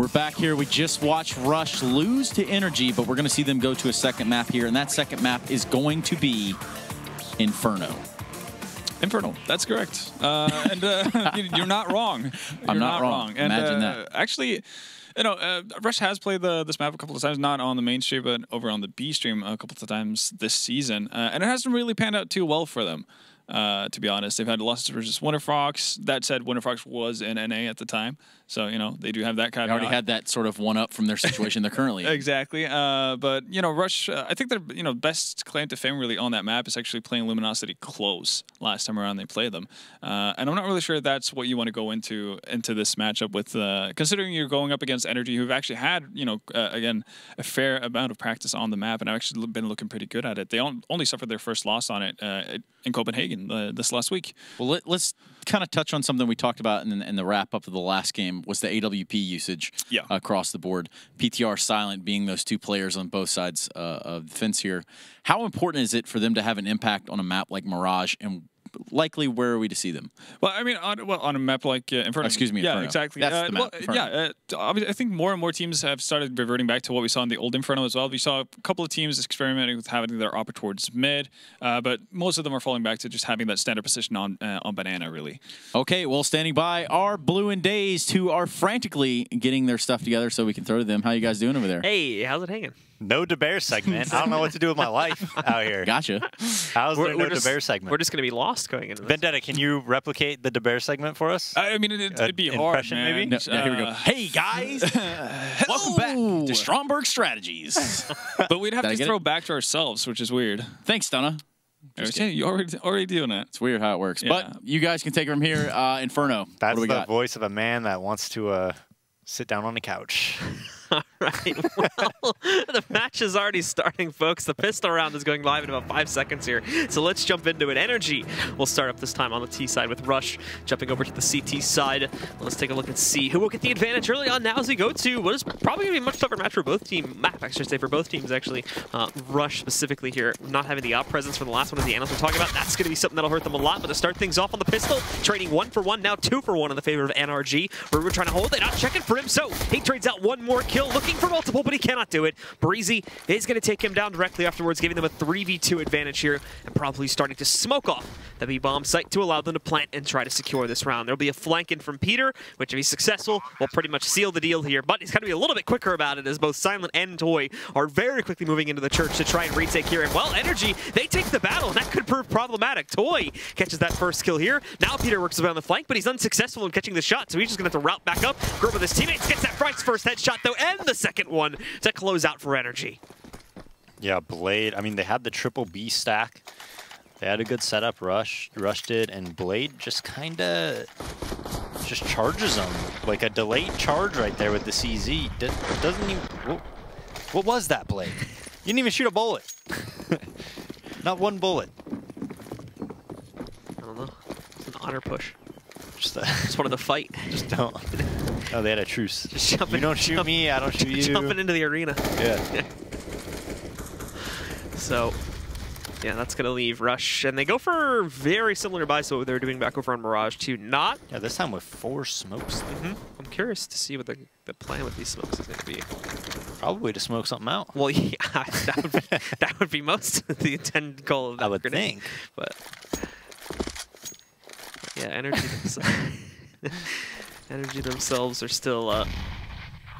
We're back here. We just watched Rush lose to NRG, but we're going to see them go to a second map here, and that second map is going to be Inferno. Inferno, that's correct. You're not wrong. I'm not wrong. And, imagine that. Actually, you know, Rush has played this map a couple of times, not on the main stream, but over on the B stream a couple of times this season. And it hasn't really panned out too well for them. To be honest, they've had losses versus Winterfox. That said, Winterfox was in NA at the time, so you know they do have that kind. They already had that sort of one up from their situation they're currently in. Exactly. But you know, Rush. I think their best claim to fame really on that map is actually playing Luminosity close last time around they played them. And I'm not really sure that's what you want to go into this matchup with, considering you're going up against NRG, who've actually had again a fair amount of practice on the map and have actually been looking pretty good at it. They only suffered their first loss on it in Copenhagen this last week. Well, let's kind of touch on something we talked about in the wrap up of the last game was the AWP usage across the board. PTR Silent being those two players on both sides of the fence here. How important is it for them to have an impact on a map like Mirage, and likely where are we to see them? Well, I mean, on a map like Inferno. Excuse me, Inferno. Yeah, exactly. That's the map, obviously, I think more and more teams have started reverting back to what we saw in the old Inferno as well. We saw a couple of teams experimenting with having their opera towards mid, but most of them are falling back to just having that standard position on Banana, really. Okay, well, standing by are Blue and Dazed, who are frantically getting their stuff together so we can throw to them. How you guys doing over there? Hey, how's it hanging? No DeBear segment. I don't know what to do with my life out here. Gotcha. How's there no DeBear segment? We're just going to be lost going into this. Vendetta, can you replicate the DeBear segment for us? I mean, it'd be hard, man. Maybe? No, here we go. Hey, guys. Welcome back to Stromberg Strategies. But we'd have to throw back to ourselves, which is weird. Thanks, Donna. You already doing that. It's weird how it works. Yeah. But you guys can take it from here. Inferno. That's what do we the got? voice of a man that wants to sit down on the couch. All right, well, the match is already starting, folks. The pistol round is going live in about 5 seconds here. So let's jump into it. NRG will start up this time on the T side with Rush jumping over to the CT side. Let's take a look and see who will get the advantage early on now as we go to what is probably going to be a much tougher match for both teams. I should say for both teams, actually. Rush specifically here, not having the op presence from the last one as the analysts were talking about. That's going to be something that'll hurt them a lot. But to start things off on the pistol, trading 1 for 1, now 2 for 1 in the favor of NRG. We're trying to hold it, not checking for him. So he trades out one more kill, looking for multiple, but he cannot do it. Breezy is going to take him down directly afterwards, giving them a 3v2 advantage here, and probably starting to smoke off the B-bomb site to allow them to plant and try to secure this round. There'll be a flank in from Peter, which if he's successful, will pretty much seal the deal here, but he's got to be a little bit quicker about it as both Silent and Toy are very quickly moving into the church to try and retake here. And well, NRG, they take the battle, and that could prove problematic. Toy catches that first kill here. Now Peter works around the flank, but he's unsuccessful in catching the shot, so he's just going to have to route back up, grab with his teammates, gets that Frank's first headshot though, and the second one to close out for NRG. Yeah, Blade. I mean, they had the triple B stack. They had a good setup. Rush did, and Blade just kind of just charges them like a delayed charge right there with the CZ. Doesn't even. What was that, Blade? You didn't even shoot a bullet. Not one bullet. I don't know. It's an honor push. Just wanted to fight. Just don't. Oh, they had a truce. Just jumping, you don't shoot me, I don't shoot you. Jumping into the arena. Yeah. So, yeah, that's going to leave Rush. And they go for very similar buys to what they were doing back over on Mirage 2. Not. Yeah, this time with 4 smokes. I'm curious to see what the plan with these smokes is going to be. Probably to smoke something out. Well, yeah, that would be most of the intended goal of that. I would think. But yeah, NRG themselves are still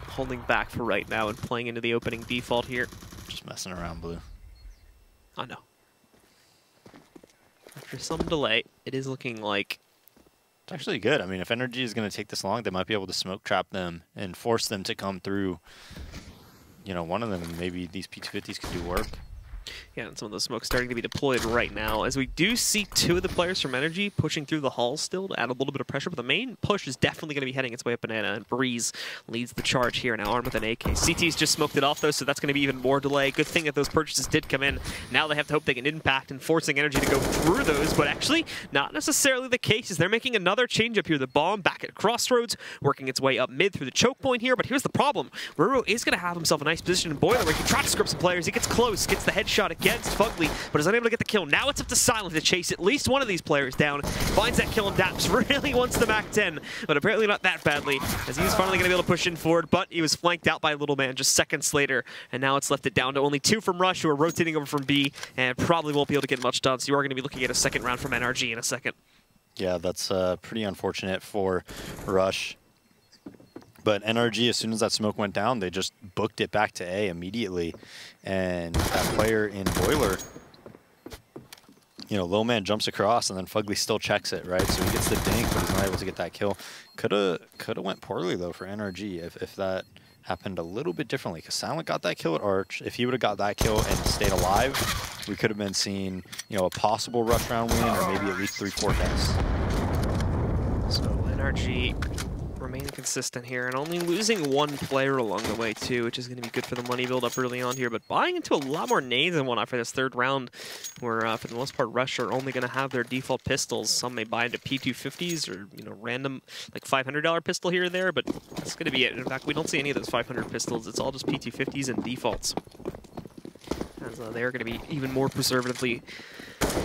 holding back for right now and playing into the opening default here. Just messing around, Blue. Oh no. After some delay, it is looking like it's actually good. I mean, if NRG is going to take this long, they might be able to smoke trap them and force them to come through. You know, one of them, and maybe these P250s could do work. Yeah, and some of those smokes starting to be deployed right now, as we do see 2 of the players from NRG pushing through the hall still to add a little bit of pressure, but the main push is definitely going to be heading its way up Banana, and Breeze leads the charge here, now armed with an AK. CT's just smoked it off, though, so that's going to be even more delay. Good thing that those purchases did come in. Now they have to hope they can impact and forcing NRG to go through those, but actually not necessarily the case, as they're making another change up here. The bomb back at Crossroads, working its way up mid through the choke point here, but here's the problem. Ruro is going to have himself a nice position in Boiler where he can try to script some players. He gets close, gets the headshot shot against Fugly, but is unable to get the kill. Now it's up to Silent to chase at least one of these players down. Finds that kill, and Daps really wants the Mac 10, but apparently not that badly, as he's finally going to be able to push in forward, but he was flanked out by Little Man just seconds later, and now it's left it down to only 2 from Rush, who are rotating over from B, and probably won't be able to get much done, so you are going to be looking at a second round from NRG in a second. Yeah, that's pretty unfortunate for Rush. But NRG, as soon as that smoke went down, they just booked it back to A immediately. And that player in Boiler, you know, Low Man jumps across, and then Fugly still checks it, right? So he gets the dink, but he's not able to get that kill. Could have went poorly, though, for NRG if that happened a little bit differently. Because Silent got that kill at Arch. If he would have got that kill and stayed alive, we could have been seeing, you know, a possible rush round win or maybe at least 3-4 deaths. So NRG remain consistent here and only losing 1 player along the way too, which is going to be good for the money build up early on here, but buying into a lot more nades than whatnot for this 3rd round, where for the most part Rush are only going to have their default pistols. Some may buy into P250s or, you know, random like $500 pistol here or there, but that's going to be it. In fact, we don't see any of those 500 pistols. It's all just P250s and defaults, as they're going to be even more preservatively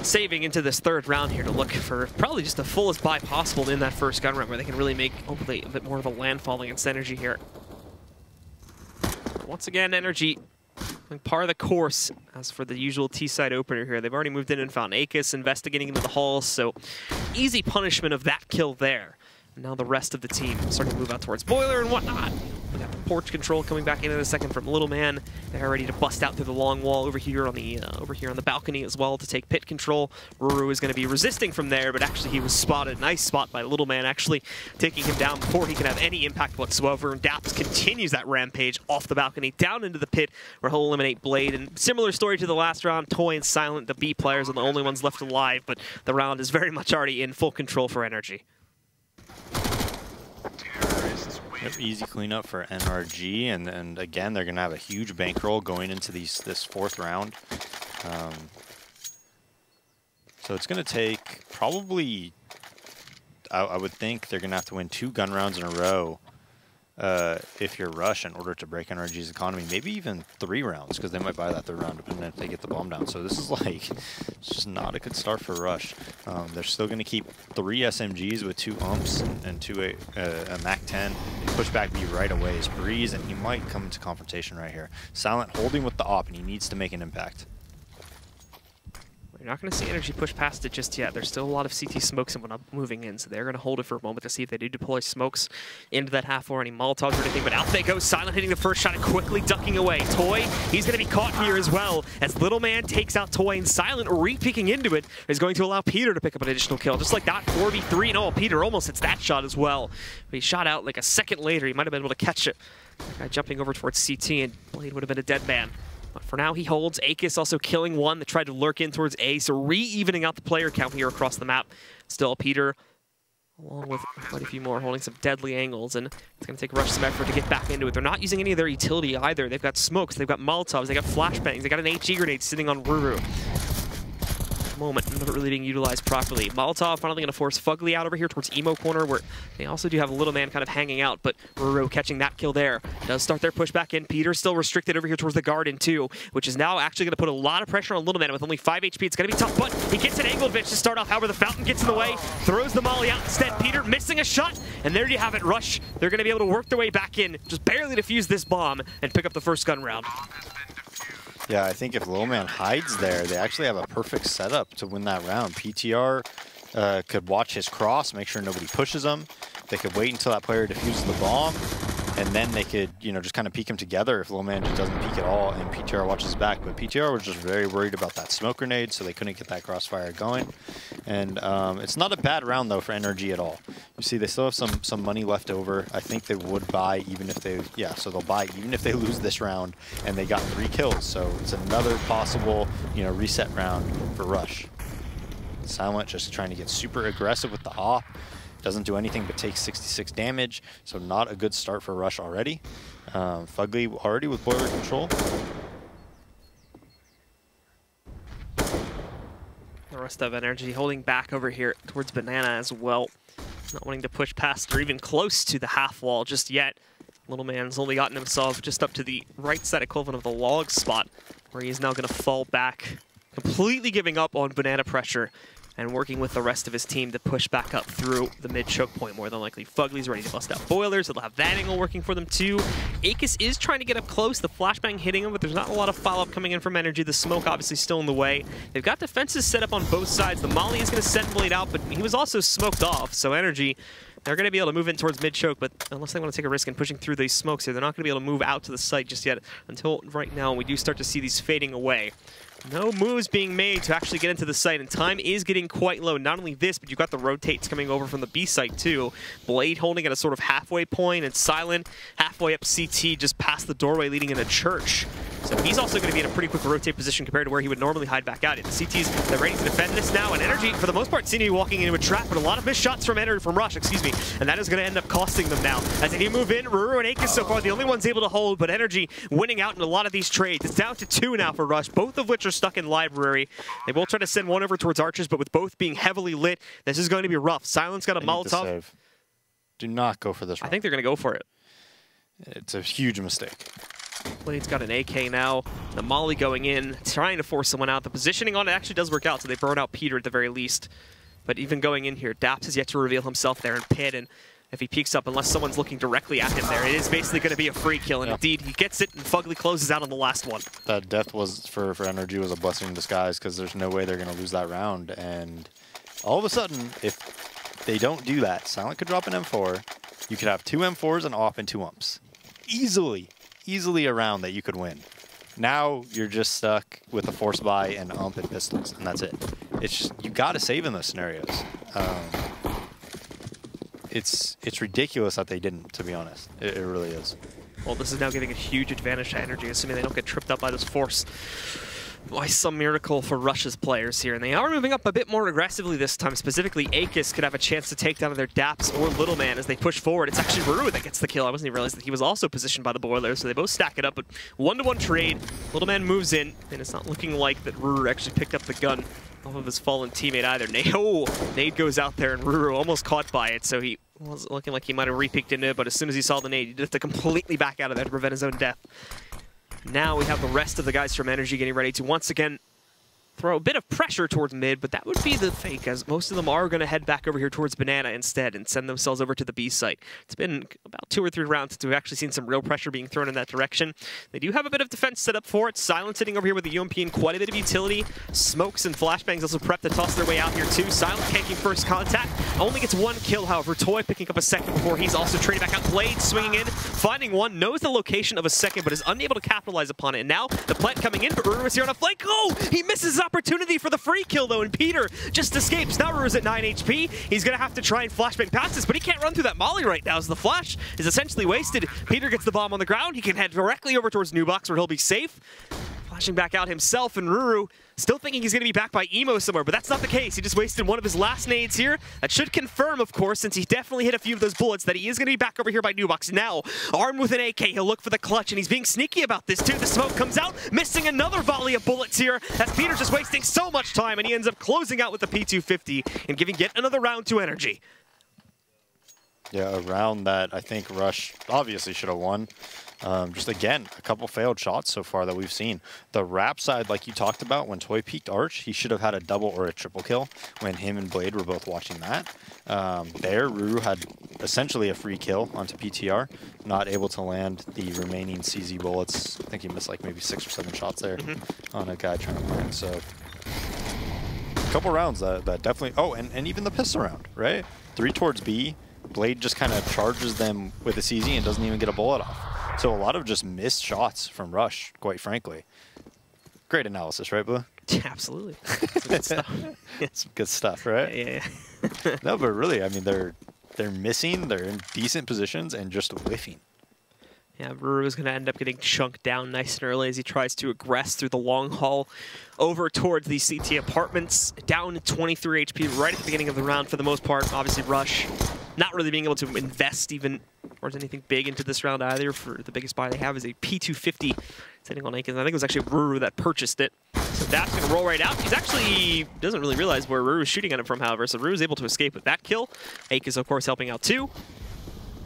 saving into this 3rd round here to look for probably just the fullest buy possible in that first gun round, where they can really make hopefully a bit more of a landfall against NRG here. Once again, NRG par of the course as for the usual T-side opener here. They've already moved in and found Akis investigating into the halls, so easy punishment of that kill there. And now the rest of the team starting to move out towards Boiler and whatnot. We got the porch control coming back in a second from Little Man. They're ready to bust out through the long wall over here on the balcony as well to take pit control. Ruru is going to be resisting from there, but actually he was spotted. Nice spot by Little Man, actually taking him down before he can have any impact whatsoever. And Daps continues that rampage off the balcony down into the pit, where he'll eliminate Blade. And similar story to the last round, Toy and Silent, the B players, are the only ones left alive, but the round is very much already in full control for NRG. Easy cleanup for NRG, and again, they're going to have a huge bankroll going into this 4th round. So it's going to take probably, I would think they're going to have to win 2 gun rounds in a row if you're Rush in order to break NRG's economy. Maybe even 3 rounds, because they might buy that 3rd round depending if they get the bomb down. So this is like, it's just not a good start for Rush. They're still going to keep 3 SMGs with 2 umps and a Mac 10. Push back B right away is Breeze, and he might come into confrontation right here. Silent holding with the op, and he needs to make an impact. You're not going to see NRG push past it just yet. There's still a lot of CT smokes and whatnot moving in, so they're going to hold it for a moment to see if they do deploy smokes into that half or any Molotovs or anything. But out they go. Silent hitting the first shot and quickly ducking away. Toy, he's going to be caught here as well, as Little Man takes out Toy, and Silent re-peeking into it is going to allow Peter to pick up an additional kill. Just like that, 4v3. No, Peter almost hits that shot as well. But he shot out like a second later. He might have been able to catch it. That guy jumping over towards CT, and Blade would have been a dead man. But for now, he holds. Akis also killing one that tried to lurk in towards A, so re-evening out the player count here across the map. Still, Peter, along with quite a few more, holding some deadly angles, and it's going to take Rush some effort to get back into it. They're not using any of their utility either. They've got smokes, they've got Molotovs, they've got flashbangs, they've got an HE grenade sitting on Ruru. Moment, not really being utilized properly. Molotov finally going to force Fugly out over here towards Emo corner, where they also do have a Little Man kind of hanging out, but Ruru catching that kill there. Does start their push back in. Peter still restricted over here towards the garden too, which is now actually going to put a lot of pressure on Little Man with only 5 HP. It's going to be tough, but he gets an angled bitch to start off. However, the fountain gets in the way, throws the molly out instead. Peter missing a shot, and there you have it. Rush, they're going to be able to work their way back in, just barely defuse this bomb and pick up the first gun round. Yeah, I think if Little Man hides there, they actually have a perfect setup to win that round. PTR could watch his cross, make sure nobody pushes him. They could wait until that player defuses the bomb, and then they could, you know, just kind of peek him together if Little Man just doesn't peek at all, and PTR watches back. But PTR was just very worried about that smoke grenade, so they couldn't get that crossfire going. And it's not a bad round, though, for NRG at all. You see, they still have some money left over. I think they would buy even if they, yeah, so they'll buy even if they lose this round, and they got 3 kills. So it's another possible, you know, reset round for Rush. Silent just trying to get super aggressive with the op. Doesn't do anything but take 66 damage, so not a good start for Rush already. Fugly already with boiler control. The rest of NRG holding back over here towards Banana as well. Not wanting to push past or even close to the half wall just yet. Little man's only gotten himself just up to the right side equivalent of the log spot, where he is now going to fall back, completely giving up on banana pressure and working with the rest of his team to push back up through the mid choke point. More than likely, Fugly's ready to bust out boilers, so they'll have that angle working for them too. Akis is trying to get up close, the flashbang hitting him, but there's not a lot of follow-up coming in from NRG. The smoke obviously still in the way. They've got defenses set up on both sides. The Molly is going to send Blade out, but he was also smoked off, so NRG, they're going to be able to move in towards mid-choke, but unless they want to take a risk in pushing through these smokes here, they're not going to be able to move out to the site just yet until right now. We do start to see these fading away. No moves being made to actually get into the site, and time is getting quite low. Not only this, but you've got the rotates coming over from the B site too. Blade holding at a sort of halfway point, and Silent halfway up CT just past the doorway leading into Church. So he's also going to be in a pretty quick rotate position compared to where he would normally hide back out. The CTs, they're ready to defend this now, and NRG, for the most part, seem to be walking into a trap, but a lot of missed shots from Rush, and that is going to end up costing them now. As they do move in, Ruru and Akis so far the only ones able to hold, but NRG winning out in a lot of these trades. It's down to 2 now for Rush, both of which are stuck in library. They will try to send one over towards Archers, but with both being heavily lit, this is going to be rough. Silent's got a Molotov. Do not go for this round. I think they're going to go for it. It's a huge mistake. Blade's got an AK now. The Molly going in, trying to force someone out. The positioning on it actually does work out, so they burn out Peter at the very least. But even going in here, Daps has yet to reveal himself there in pit, and if he peeks up, unless someone's looking directly at him there, it is basically going to be a free kill, and indeed, he gets it, and Fugly closes out on the last one. That death was, for NRG, was a blessing in disguise, because there's no way they're going to lose that round, and all of a sudden, if they don't do that, Silent could drop an M4, you could have 2 M4s and off and 2 umps. Easily a round that you could win. Now you're just stuck with a force buy and ump and pistols, and that's it. It's just, you got to save in those scenarios. It's ridiculous that they didn't, to be honest. It really is. Well, this is now giving a huge advantage to NRG, assuming they don't get tripped up by this force. By some miracle for Rush's players here, and they are moving up a bit more aggressively this time. Specifically, Akis could have a chance to take down their Daps or Little Man as they push forward. It's actually Ruru that gets the kill. I wasn't even realized that he was also positioned by the boilers, so they both stack it up, but 1-to-1 trade. Little Man moves in, and it's not looking like that Ruru actually picked up the gun off of his fallen teammate either. Nade goes out there, and Ruru almost caught by it, so he was looking like he might have re-peeked into it, but as soon as he saw the nade, he did have to completely back out of there to prevent his own death. Now we have the rest of the guys from NRG getting ready to once again throw a bit of pressure towards mid, but that would be the fake, as most of them are going to head back over here towards Banana instead and send themselves over to the B site. It's been about 2 or 3 rounds since we've actually seen some real pressure being thrown in that direction. They do have a bit of defense set up for it. Silent sitting over here with the UMP and quite a bit of utility. Smokes and flashbangs also prep to toss their way out here too. Silent tanking first contact. Only gets 1 kill, however. Toy picking up a second before he's also trading back out. Blade swinging in, finding one, knows the location of a second, but is unable to capitalize upon it. And now the plant coming in, but Ruru is here on a flank. Oh! He misses his opportunity for the free kill though, and Peter just escapes. Now Ruru's at 9 HP. He's going to have to try and flashbang past this, but he can't run through that Molly right now, so the flash is essentially wasted. Peter gets the bomb on the ground. He can head directly over towards Nubox where he'll be safe. Flashing back out himself, and Ruru still thinking he's going to be back by Emo somewhere, but that's not the case. He just wasted one of his last nades here. That should confirm, of course, since he definitely hit a few of those bullets, that he is going to be back over here by Nubox. Now, armed with an AK, he'll look for the clutch, and he's being sneaky about this too. The smoke comes out, missing another volley of bullets here, as Peter's just wasting so much time, and he ends up closing out with the P250 and giving yet another round to NRG. Yeah, a round that I think Rush obviously should have won. Just again, a couple failed shots so far that we've seen. The Rap side, like you talked about, when Toy peeked Arch, he should have had a double or a triple kill when him and Blade were both watching that. There, Ruru had essentially a free kill onto PTR, not able to land the remaining CZ bullets. I think he missed like maybe 6 or 7 shots there on a guy trying to land. So a couple rounds that definitely... Oh, and even the pistol round, right? 3 towards B. Blade just kind of charges them with a CZ and doesn't even get a bullet off. So a lot of just missed shots from Rush, quite frankly. Great analysis, right, Blue? Absolutely. Good stuff. Some good stuff, right? Yeah. No, but really, I mean, they're missing, they're in decent positions, and just whiffing. Yeah, Ruru is going to end up getting chunked down nice and early as he tries to aggress through the long haul over towards the CT apartments. Down to 23 HP right at the beginning of the round for the most part. Obviously, Rush not really being able to invest even towards anything big into this round either. For the biggest buy they have is a P250 sitting on Akins. I think it was actually Ruru that purchased it. So that's going to roll right out. He's actually doesn't really realize where Ruru is shooting at him from, however. So Ruru is able to escape with that kill. Akins, of course, helping out too.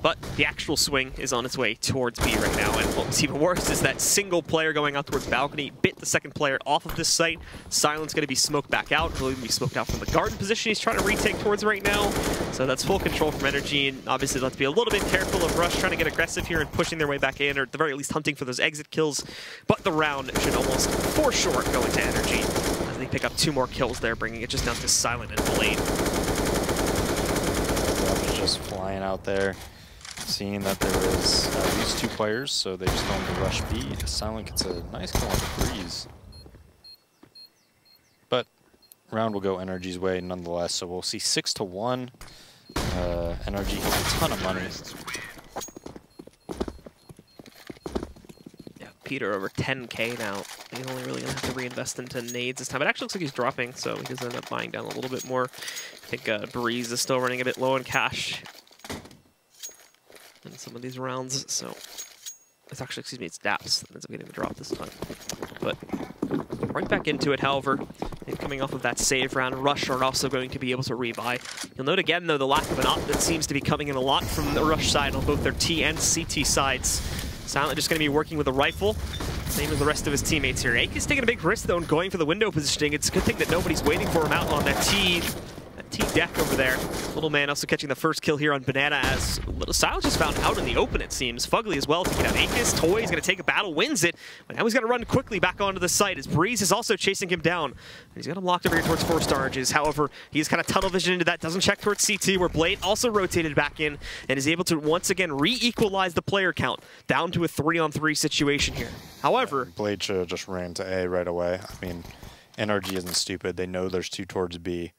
But the actual swing is on its way towards B right now, and what's even worse is that single player going out towards balcony bit the second player off of this site. Silent's going to be smoked back out. He'll even be smoked out from the garden position he's trying to retake towards right now. So that's full control from NRG, and obviously let's be a little bit careful of Rush trying to get aggressive here and pushing their way back in, or at the very least hunting for those exit kills. But the round should almost for sure go into NRG as they pick up 2 more kills there, bringing it just down to Silent and Blade. Just flying out there, seeing that there is at least 2 players, so they just go into rush B. Silent gets a nice kill on the Breeze. But round will go NRG's way nonetheless, so we'll see 6-1. NRG has a ton of money. Yeah, Peter over 10K now. He's only really going to have to reinvest into nades this time. It actually looks like he's dropping, so he does end up buying down a little bit more. I think Breeze is still running a bit low in cash in some of these rounds, so it's actually, excuse me, it's Daps that ends up getting the drop this time. But right back into it, however, coming off of that save round, Rush are also going to be able to rebuy. You'll note again, though, the lack of an op that seems to be coming in a lot from the Rush side on both their T and CT sides. Silent just going to be working with a rifle, same as the rest of his teammates here. Ake is taking a big risk, though, in going for the window positioning. It's a good thing that nobody's waiting for him out on that T deck over there. Little man also catching the first kill here on Banana as Silent just found out in the open, it seems. Fugly as well taking out Akis. Toy is going to take a battle, wins it, but now he's got to run quickly back onto the site as Breeze is also chasing him down. He's got him locked over here towards 4 Starges. However, he's kind of tunnel vision into that, doesn't check towards CT, where Blade also rotated back in and is able to once again re-equalize the player count down to a 3-on-3 situation here. However, Blade should have just ran to A right away. I mean, NRG isn't stupid. They know there's 2 towards B.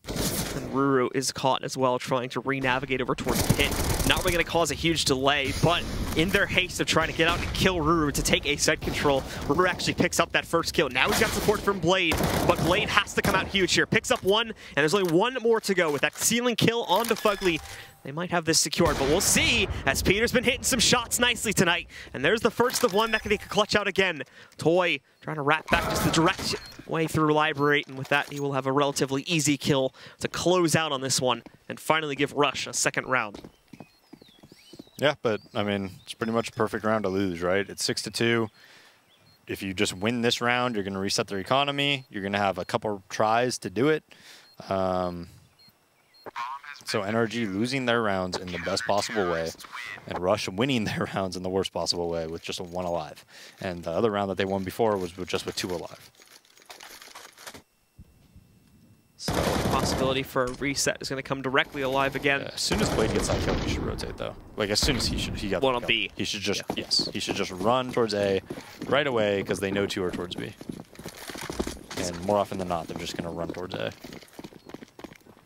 And Ruru is caught as well, trying to re-navigate over towards Pit. Not really going to cause a huge delay, but in their haste of trying to get out and kill Ruru to take A side control, Ruru actually picks up that first kill. Now he's got support from Blade, but Blade has to come out huge here. Picks up 1, and there's only 1 more to go with that ceiling kill onto Fugly. They might have this secured, but we'll see, as Peter's been hitting some shots nicely tonight. And there's the first of 1 that they could clutch out again. Toy trying to wrap back just the direct way through Library, and with that, he will have a relatively easy kill to close out on this one and finally give Rush a second round. Yeah, but, I mean, it's pretty much a perfect round to lose, right? It's 6-2. If you just win this round, you're going to reset their economy. You're going to have a couple tries to do it. So NRG losing their rounds in the best possible way, and Rush winning their rounds in the worst possible way with just 1 alive. And the other round that they won before was just with 2 alive. So the possibility for a reset is going to come directly alive again. As soon as Blade gets that kill, he should rotate, though. Like, as soon as he got 1 the on kill, B. he should just, yes, he should just run towards A right away because they know 2 are towards B. And more often than not, they're just going to run towards A.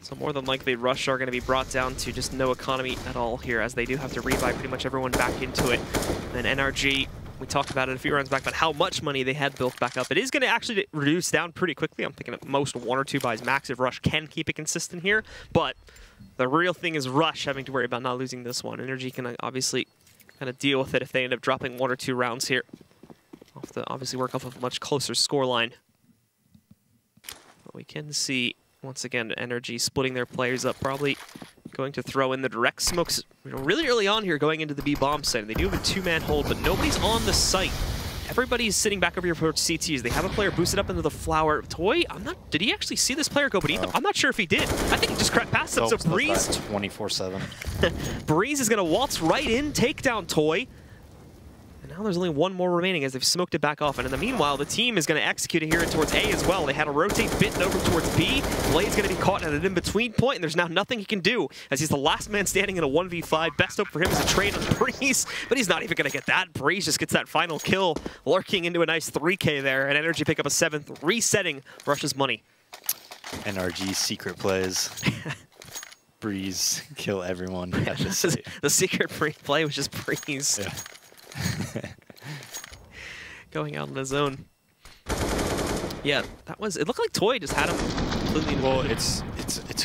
So more than likely, Rush are going to be brought down to just no economy at all here, as they do have to rebuy pretty much everyone back into it. And then NRG, we talked about it a few rounds back, about how much money they had built back up. It is going to actually reduce down pretty quickly. I'm thinking at most 1 or 2 buys max if Rush can keep it consistent here. But the real thing is Rush having to worry about not losing this one. NRG can obviously kind of deal with it if they end up dropping 1 or 2 rounds here. I'll have to obviously work off of a much closer scoreline. But we can see, once again, NRG splitting their players up, probably going to throw in the direct smokes really early on here going into the B bomb site. They do have a 2-man hold, but nobody's on the site. Everybody's sitting back over here for CTs. They have a player boosted up into the flower. Toy, did he actually see this player go beneath him? I'm not sure if he did. I think he just crept past him. So Breeze 24/7. Breeze is going to waltz right in, take down Toy. And now there's only 1 more remaining as they've smoked it back off. And in the meanwhile, the team is going to execute it here towards A as well. They had a rotate bit over towards B. Blade's going to be caught at an in-between point, and there's now nothing he can do as he's the last man standing in a 1v5. Best hope for him is a trade on Breeze, but he's not even going to get that. Breeze just gets that final kill, lurking into a nice 3K there, and NRG pick up a 7th, resetting Rush's money. NRG secret plays. Breeze kill everyone. The secret play was just Breeze. Yeah. Going out on his own. Yeah, that was. It looked like Toy just had him completely. Well, it's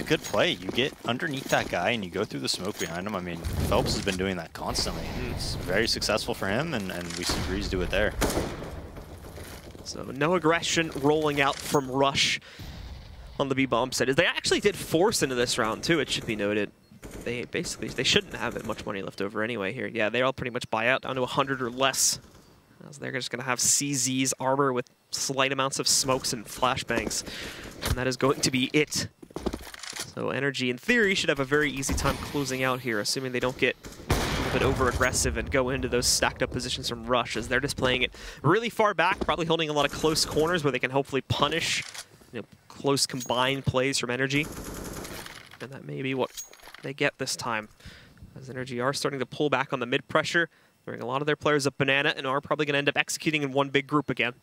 a good play. You get underneath that guy and you go through the smoke behind him. I mean, Phelps has been doing that constantly. It's very successful for him, and we see Breeze do it there. So no aggression rolling out from Rush on the B bomb side. They actually did force into this round too. It should be noted. they shouldn't have that much money left over anyway here. Yeah, they all pretty much buy out down to 100 or less. As they're just going to have CZ's armor with slight amounts of smokes and flashbangs. And that is going to be it. So NRG, in theory, should have a very easy time closing out here, assuming they don't get a little bit over-aggressive and go into those stacked-up positions from Rush, as they're just playing it really far back, probably holding a lot of close corners where they can hopefully punish close combined plays from NRG. And that may be what they get this time, as NRG are starting to pull back on the mid-pressure, throwing a lot of their players up banana, and are probably going to end up executing in one big group again.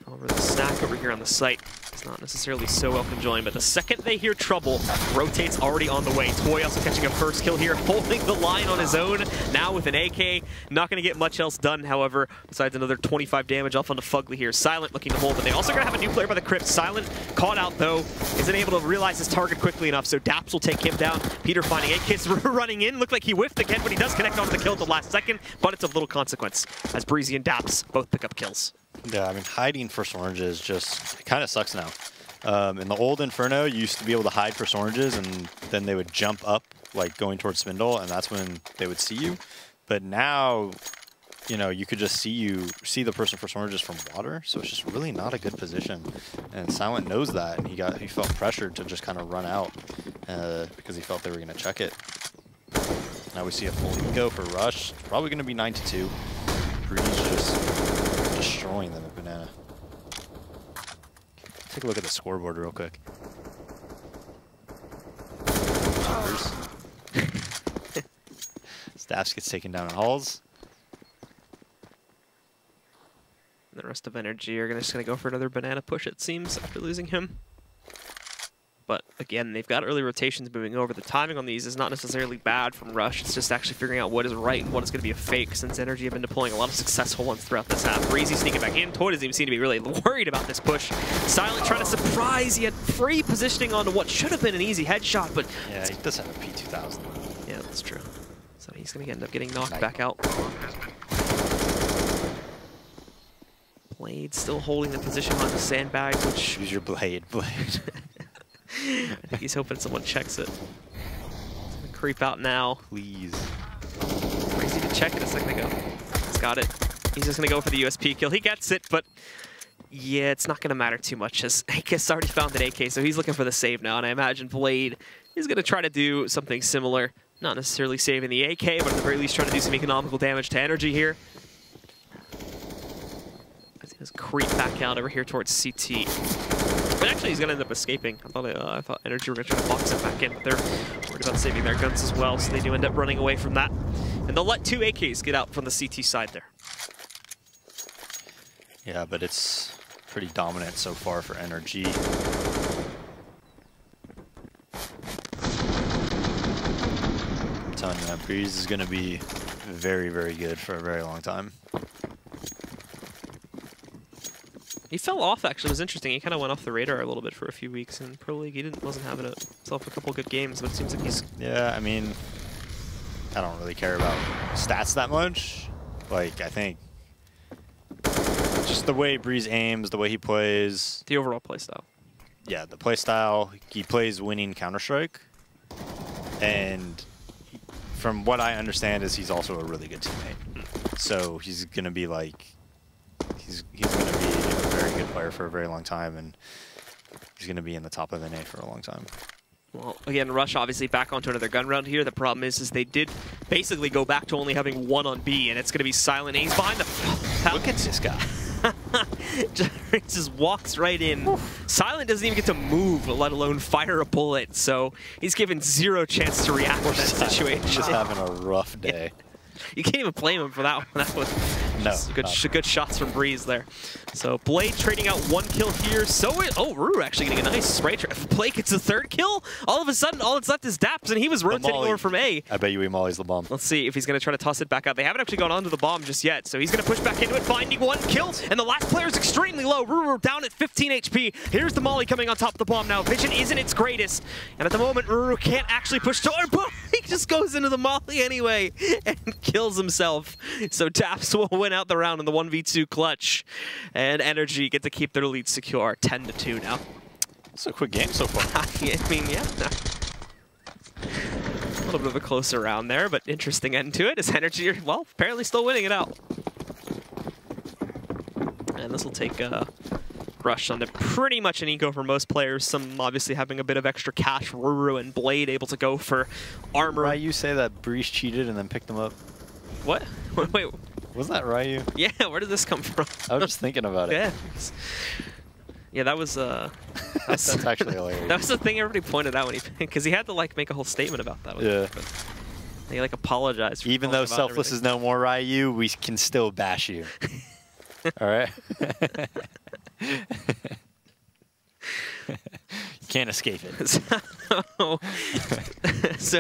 However, the snack over here on the site is not necessarily so well conjoined, but the second they hear trouble, Rotate's already on the way. Toy also catching a first kill here, holding the line on his own, now with an AK. Not going to get much else done, however, besides another 25 damage off onto Fugly here. Silent looking to hold, but they also going to have a new player by the crypt. Silent caught out, though, isn't able to realize his target quickly enough, so Daps will take him down. Peter finding AKs running in. Looked like he whiffed again, but he does connect onto the kill at the last second, but it's of little consequence, as Breezy and Daps both pick up kills. Yeah, I mean, hiding first oranges just, it kind of sucks now. In the old Inferno, you used to be able to hide first oranges, and then they would jump up, like going towards Spindle, and that's when they would see you. But now, you know, you could just see the person first oranges from water, so it's just really not a good position. And Silent knows that, and he felt pressured to just kind of run out because he felt they were going to check it. Now we see a full eco for Rush. It's probably going to be 9-2. Breeze just destroying them at banana. Take a look at the scoreboard real quick. Staffs gets taken down in halls. And the rest of NRG are just going to go for another banana push, it seems, after losing him. But again, they've got early rotations moving over. The timing on these is not necessarily bad from Rush. It's just actually figuring out what is right and what is going to be a fake, since NRG have been deploying a lot of successful ones throughout this half. Breezy sneaking back in. Toy doesn't even seem to be really worried about this push. Silent trying to surprise. He had free positioning onto what should have been an easy headshot, but... Yeah, he does have a P2000. Yeah, that's true. So he's going to end up getting knocked back out. Blade still holding the position on the sandbags, which... Use your blade. I think he's hoping someone checks it. It's gonna creep out now. Please. Crazy to check it a second ago. He's got it. He's just gonna go for the USP kill. He gets it, but yeah, it's not gonna matter too much, as AK's already found an AK, so he's looking for the save now, and I imagine Blade is gonna try to do something similar. Not necessarily saving the AK, but at the very least trying to do some economical damage to NRG here. As he does creep back out over here towards CT. But actually, he's going to end up escaping. I thought NRG were going to try to box him back in, but they're worried about saving their guns as well, so they do end up running away from that. And they'll let 2 AKs get out from the CT side there. Yeah, but it's pretty dominant so far for NRG. I'm telling you, that Breeze is going to be very, very good for a very long time. He fell off, actually. It was interesting. He kind of went off the radar a little bit for a few weeks in Pro League. He wasn't having himself a couple good games, but it seems like he's... Yeah, I mean, I don't really care about stats that much. Like, I think just the way Breeze aims, the way he plays... The overall play style. Yeah, the play style. He plays winning Counter-Strike. And from what I understand is he's also a really good teammate. So he's going to be like... He's going to be a very good player for a very long time, and he's going to be in the top of NA for a long time. Well, again, Rush obviously back onto another gun round here. The problem is they did basically go back to only having 1 on B, and it's going to be Silent A's behind the... Look at this guy. Just walks right in. Silent doesn't even get to move, let alone fire a bullet, so he's given 0 chance to react to that situation. Just having a rough day. Yeah. You can't even blame him for that one. That was good shots from Breeze there. So Blade trading out 1 kill here. Ruru actually getting a nice spray trap. If Blade gets a 3rd kill, all of a sudden all that's left is Daps, and he was rotating over from A. I bet you he mollies the bomb. Let's see if he's going to try to toss it back out. They haven't actually gone onto the bomb just yet, so he's going to push back into it, finding 1 kill, and the last player is extremely low. Ruru down at 15 HP. Here's the molly coming on top of the bomb now. Vision isn't its greatest, and at the moment Ruru can't actually push toward, but he just goes into the molly anyway and kills himself. So Daps will win out the round in the 1v2 clutch, and NRG get to keep their lead secure, 10-2 now. It's a quick game so far. I mean, yeah. A little bit of a closer round there, but interesting end to it. Is NRG, well, apparently still winning it out. And this will take Rush onto pretty much an eco for most players. Some obviously having a bit of extra cash. Ruru and Blade able to go for armor. Ryu say that Breeze cheated and then picked him up. What? Wait. Was that Ryu? Yeah, where did this come from? I was just thinking about it. Yeah. Yeah, that was That's actually hilarious. That was the thing everybody pointed out when because he had to like make a whole statement about that. Yeah. He like apologized. For Even though Selfless is no more Ryu, we can still bash you. All right. You can't escape it. So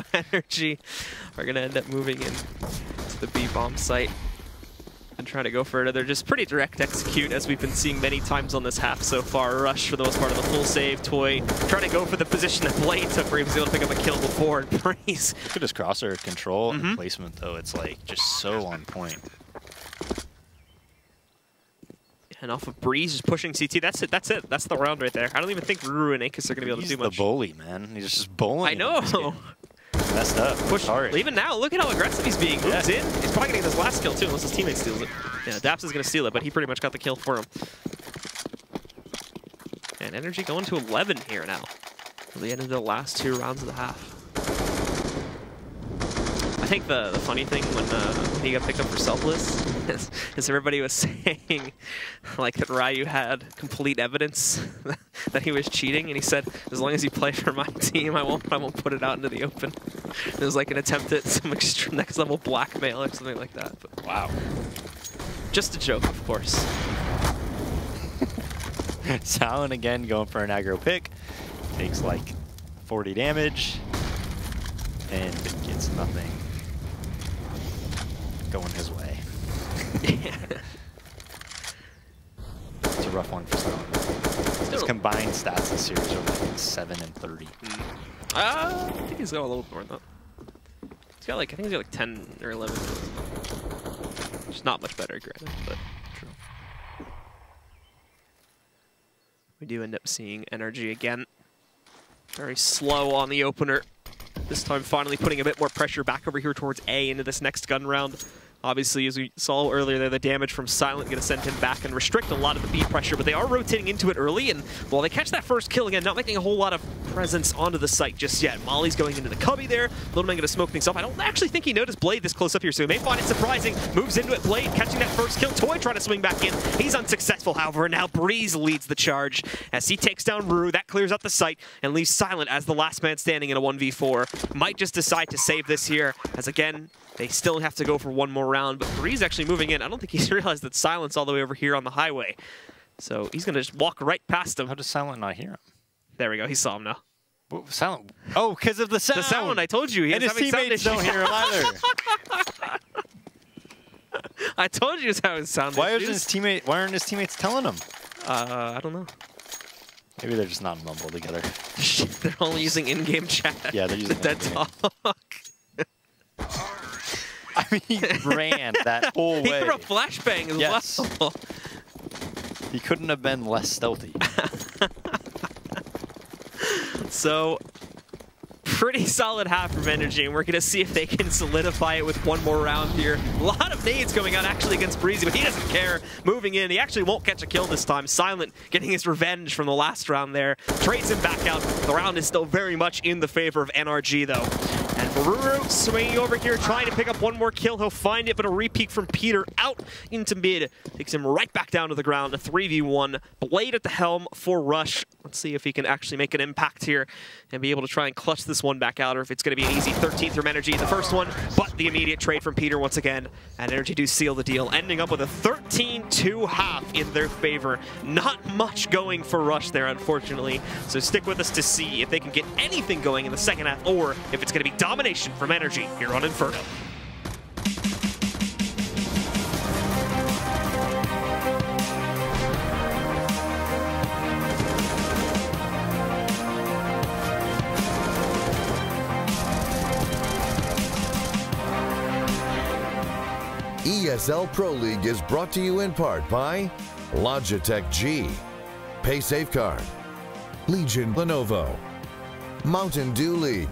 NRG are gonna end up moving in to the B bomb site and try to go for another just pretty direct execute, as we've been seeing many times on this half so far. Rush, for the most part, of the full save. Toy trying to go for the position that Blade took, where he was able to pick up a kill before. And Breeze. Look at his crosshair control and placement, though. It's like just so on point. And off of Breeze, just pushing CT. That's it. That's it. That's the round right there. I don't even think Ruru and Akis are going to be able to do much. He's the bully, man. He's just bowling. I know. Messed up. Push hard. Even now, look at how aggressive he's being. Moves in. He's probably going to get this last kill, too, unless his teammate steals it. Yeah, Daps is going to steal it, but he pretty much got the kill for him. And NRG going to 11 here now. At the end of the last 2 rounds of the half. I think the funny thing when he got picked up for Selfless is everybody was saying like that Ryu had complete evidence that he was cheating, and he said, as long as you play for my team, I won't put it out into the open. It was like an attempt at some extreme next level blackmail or something like that. But wow. Just a joke, of course. Silent again going for an aggro pick. Takes like 40 damage and gets nothing going his way. Yeah. It's a rough one for Silent. His combined stats this series are like 7 and 30. I think he's got a little more than that. He's got like, I think he's got like 10 or 11. Which is not much better, granted, but true. We do end up seeing NRG again. Very slow on the opener. This time finally putting a bit more pressure back over here towards A into this next gun round. Obviously, as we saw earlier there, the damage from Silent going to send him back and restrict a lot of the B pressure, but they are rotating into it early, and while they catch that first kill again, not making a whole lot of presence onto the site just yet. Molly's going into the cubby there. Little Man going to smoke things up. I don't actually think he noticed Blade this close up here, so he may find it surprising. Moves into it, Blade catching that first kill. Toy trying to swing back in. He's unsuccessful, however, and now Breeze leads the charge as he takes down Ruru. That clears out the site and leaves Silent as the last man standing in a 1v4. Might just decide to save this here, as again, they still have to go for one more round, but Breeze actually moving in. I don't think he's realized that Silent's all the way over here on the highway. So he's going to just walk right past him. How does Silent not hear him? There we go. He saw him now. What, Silent? Oh, because of the sound. The sound, I told you. He and his teammates don't hear him either. I told you how it sounded. Why aren't his teammates telling him? I don't know. Maybe they're just not mumble together. They're only using in-game chat. Yeah, they're using dead talk. I mean, he ran that whole way. He threw a flashbang as well. He couldn't have been less stealthy. So, pretty solid half from NRG, and we're going to see if they can solidify it with one more round here. A lot of nades going out actually against Breezy, but he doesn't care. Moving in, he actually won't catch a kill this time. Silent getting his revenge from the last round there. Trades him back out. The round is still very much in the favor of NRG, though. And Ruru swinging over here, trying to pick up one more kill. He'll find it, but a repeat from Peter out into mid. Takes him right back down to the ground. A 3v1. Blade at the helm for Rush. Let's see if he can actually make an impact here and be able to try and clutch this one back out, or if it's going to be an easy 13th from NRG in the first one. But the immediate trade from Peter once again, and NRG do seal the deal, ending up with a 13-2 half in their favor. Not much going for Rush there, unfortunately. So stick with us to see if they can get anything going in the second half, or if it's going to be domination from NRG here on Inferno. ESL Pro League is brought to you in part by Logitech G, Pay Safeguard, Legion Lenovo, Mountain Dew League,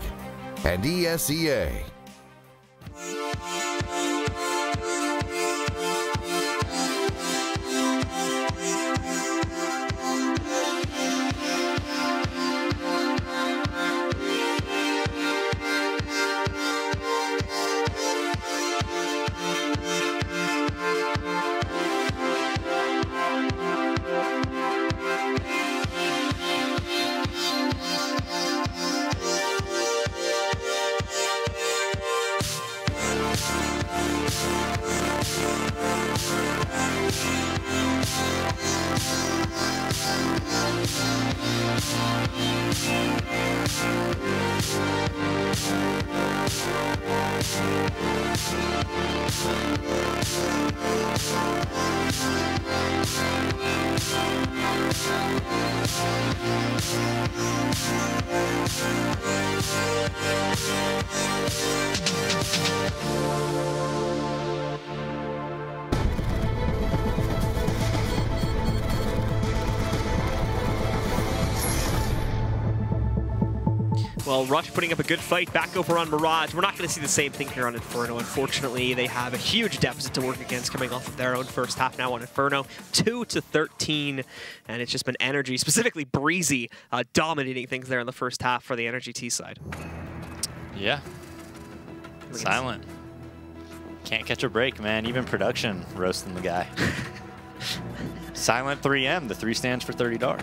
and ESEA. Well, Rush putting up a good fight back over on Mirage. We're not going to see the same thing here on Inferno. Unfortunately, they have a huge deficit to work against coming off of their own first half now on Inferno. 2-13, and it's just been NRG, specifically Breezy, dominating things there in the first half for the NRG T side. Yeah. Silent. Can't catch a break, man. Even production roasting the guy. Silent 3M. The 3 stands for 30 dark.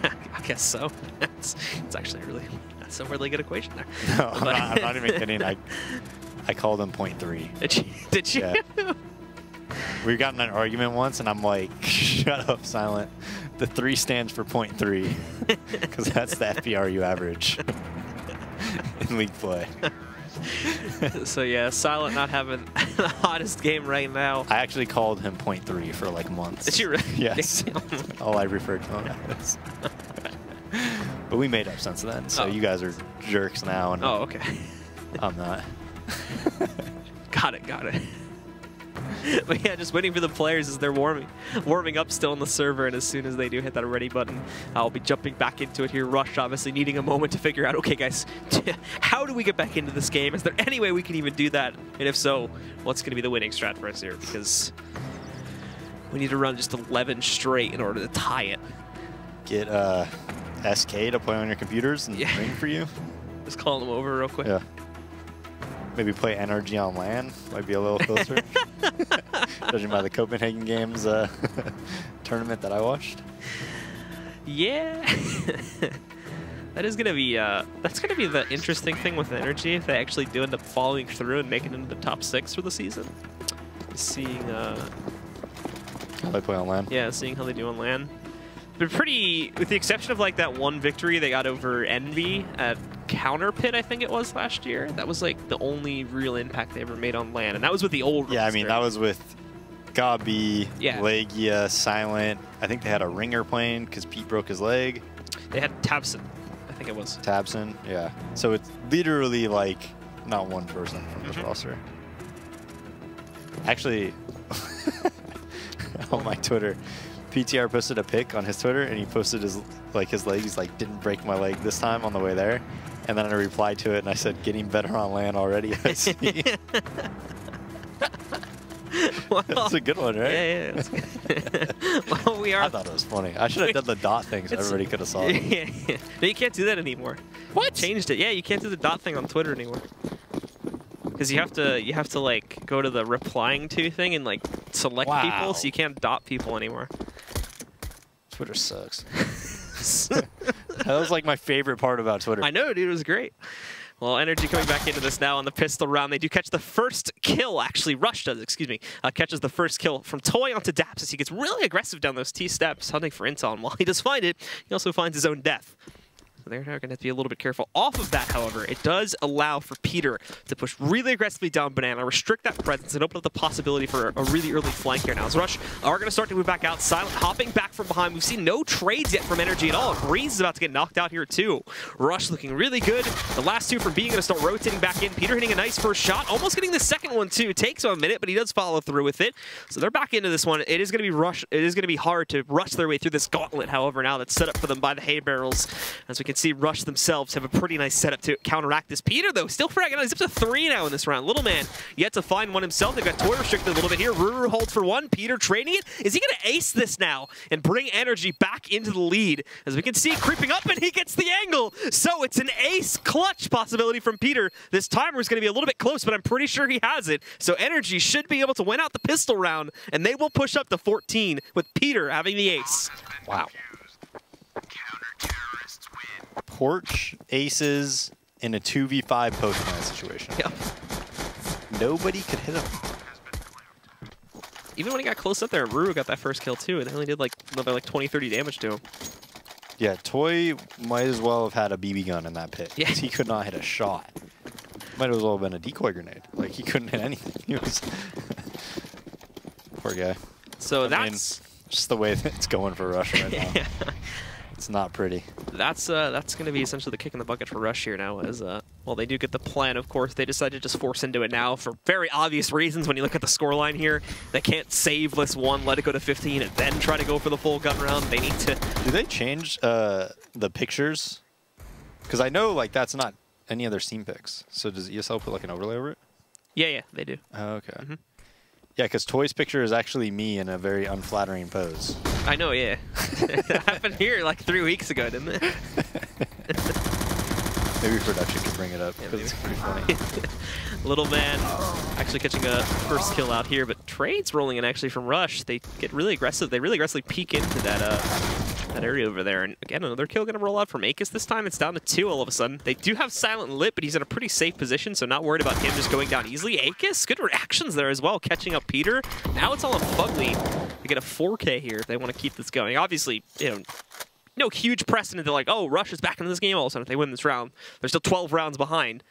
I guess so. It's actually that's a really good equation there. No, I'm not even kidding. I called him 0.3. Did you? Yeah. We got in an argument once, and I'm like, shut up, Silent. The 3 stands for 0.3, because that's the FPRU average in league play. So yeah, Silent not having the hottest game right now. I actually called him 0.3 for like months. Did you really? Yes. All I referred to him as. But we made up since then, so you guys are jerks now. And oh, okay. I'm not. Got it. But yeah, just waiting for the players as they're warming up still on the server, and as soon as they do hit that ready button, I'll be jumping back into it here. Rush obviously needing a moment to figure out, okay guys, how do we get back into this game? Is there any way we can even do that? And if so, what's going to be the winning strat for us here? Because we need to run just 11 straight in order to tie it. Get SK to play on your computers and ring for you. Just call them over real quick. Yeah. Maybe play NRG on LAN. Might be a little closer. Judging by the Copenhagen Games tournament that I watched. Yeah. That's gonna be the interesting thing with NRG if they actually do end up following through and making it into the top 6 for the season. Seeing how they play on LAN. Yeah, seeing how they do on LAN. But pretty, with the exception of like that one victory they got over Envy at Counter Pit, I think it was last year. That was like the only real impact they ever made on LAN, and that was with the old. Yeah, roster. I mean that was with Gabi, yeah. Legia, Silent. I think they had a ringer playing because Pete broke his leg. They had Tabson, I think it was. Tabson, yeah. So it's literally like not one person from this roster. Actually, on my Twitter, PTR posted a pic on his Twitter, and he posted his leg. He's like, didn't break my leg this time on the way there. And then I replied to it, and I said, getting better on LAN already, I see. Well, that's a good one, right? Yeah, that's good. Well, we are. I thought it was funny. I should have done the dot thing so everybody could have saw it. Yeah. No, you can't do that anymore. What? Changed it. Yeah, you can't do the dot thing on Twitter anymore. Because you have to like go to the replying to thing and like select people, so you can't dot people anymore. Twitter sucks. That was like my favorite part about Twitter. I know, dude. It was great. Well, NRG coming back into this now on the pistol round. They do catch the first kill, actually. Rush does, excuse me. Catches the first kill from Toy onto Daps as he gets really aggressive down those T steps, hunting for intel. And while he does find it, he also finds his own death. So they're going to have to be a little bit careful. Off of that, however, it does allow for Peter to push really aggressively down Banana, restrict that presence, and open up the possibility for a really early flank here now. As Rush are going to start to move back out. Silent hopping back from behind. We've seen no trades yet from NRG at all. Breeze is about to get knocked out here too. Rush looking really good. The last two from B going to start rotating back in. Peter hitting a nice first shot. Almost getting the second one too. Takes him a minute, but he does follow through with it. So they're back into this one. It is going to be Rush. It is going to be hard to rush their way through this gauntlet, however, now that's set up for them by the hay barrels. As we can see, Rush themselves have a pretty nice setup to counteract this. Peter, though, still fragging on. He's up to 3 now in this round. Little man yet to find one himself. They've got Toy restricted a little bit here. Ruru holds for 1. Peter trading it. Is he going to ace this now and bring NRG back into the lead? As we can see, creeping up, and he gets the angle. So it's an ace clutch possibility from Peter. This timer is going to be a little bit close, but I'm pretty sure he has it. So NRG should be able to win out the pistol round, and they will push up to 14 with Peter having the ace. Wow. Porch aces in a 2v5 post-plan situation. Yep. Nobody could hit him. Even when he got close up there, Ruru got that first kill too, and they only did like another 20-30 damage to him. Yeah, Toy might as well have had a BB gun in that pit. Yeah. He could not hit a shot. Might as well have been a decoy grenade. Like, he couldn't hit anything. He was... Poor guy. So I mean, that's... just the way that it's going for Rush right now. Yeah. It's not pretty. That's going to be essentially the kick in the bucket for Rush here now, as well, they do get the plan, of course. They decided to just force into it now for very obvious reasons. When you look at the scoreline here, they can't save this one, let it go to 15, and then try to go for the full gun round. They need to... Do they change the pictures? Because I know, like, that's not any other scene pics. So does ESL put, like, an overlay over it? Yeah, they do. Oh, okay. Yeah, because Toy's picture is actually me in a very unflattering pose. I know, yeah. That happened here like 3 weeks ago, didn't it? Maybe production can bring it up, because it's pretty funny. Little man actually catching a first kill out here, but trades rolling in actually from Rush. They get really aggressive. They really aggressively peek into that area over there. And again, another kill going to roll out from Akis this time. It's down to 2 all of a sudden. They do have Silent lit, but he's in a pretty safe position, so not worried about him just going down easily. Akis, good reactions there as well, catching up Peter. Now it's all on Fugly to get a 4K here if they want to keep this going. Obviously, you know, no huge precedent. They're like, oh, Rush is back into this game all of a sudden if they win this round. They're still 12 rounds behind.